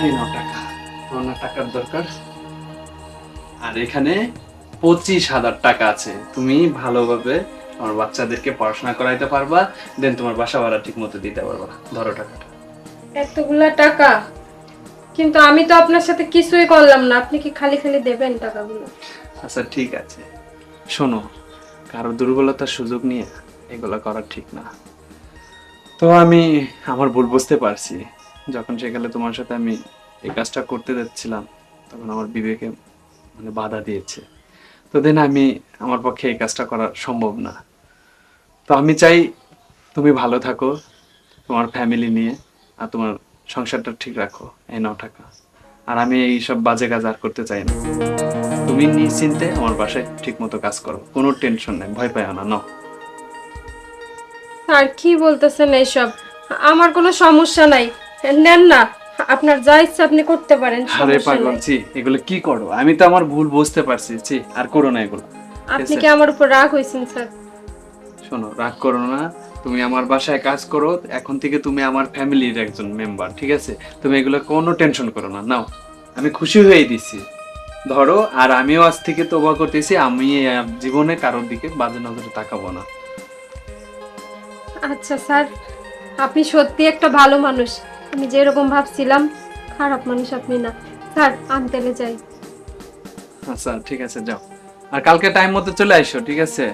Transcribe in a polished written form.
এই নাও টাকা, তোমার না টাকার দরকার? আর এখানে 25,000 টাকা আছে, তুমি ভালোভাবে আমার বাচ্চাদেরকে পড়াশোনা করাইতে পারবা, দেন তোমার বাসা ভাড়া ঠিক মতো দিতে পারবা। ধরো টাকাটা। এতগুলা টাকা? কিন্তু আমি তো আপনার সাথে কিছুই করলাম না, আপনি কি খালি খালি দেবেন টাকাগুলো? আচ্ছা ঠিক আছে, শোনো, কারো দুর্বলতার সুযোগ নিয়ে এগুলো করা ঠিক না। তো আমি আমার ভুল বুঝতে পারছি। যখন সেখানে তোমার সাথে আমি এই কাজটা করতে যাচ্ছিলাম, তখন আমার বিবেকে মানে বাধা দিয়েছে। তো দেন আমি, আমার পক্ষে এই কাজটা করা সম্ভব না। তো আমি চাই তুমি ভালো থাকো তোমার ফ্যামিলি নিয়ে, আর তোমার সংসারটা ঠিক রাখো। এই নাও টাকা। আর আমি এই সব বাজে কাজ আর করতে চাই না। তুমি নিশ্চিন্তে আমার বাসায় ঠিক মতো কাজ করো, কোনো টেনশন নেই, ভয় পাইও না। নাও। আর কি বলতেছেন এইসব? আমার কোনো সমস্যা নাই, নেন না। আপনার যা ইচ্ছা আপনি করতে পারেন, আরে সমস্যা পাগল, নাই। জি এগুলো কি করো? আমি তো আমার ভুল বুঝতে পারছি, জি আর করো না এগুলো, ঠিক আপনি আছে? কি আমার উপর রাগ হয়েছেন স্যার? শোনো, রাগ করো না। তুমি আমার বাসায় কাজ করো, এখন থেকে তুমি আমার ফ্যামিলির একজন মেম্বার, ঠিক আছে? তুমি এগুলো কোনো টেনশন করো না। নাও, আমি খুশি হয়ে দিছি। ধরো, আর আমিও আজ থেকে তওবা করতেছি, আমি জীবনে কারোর দিকে বাজে নজরে তাকাবো না। আচ্ছা স্যার, আপনি সত্যি একটা ভালো মানুষ। আমি যেরকম ভাবছিলাম খারাপ মানুষ আপনি না। স্যার আমি তাহলে যাই। আচ্ছা ঠিক আছে, যাও। আর কালকে টাইম মতো চলে আইসো, ঠিক আছে?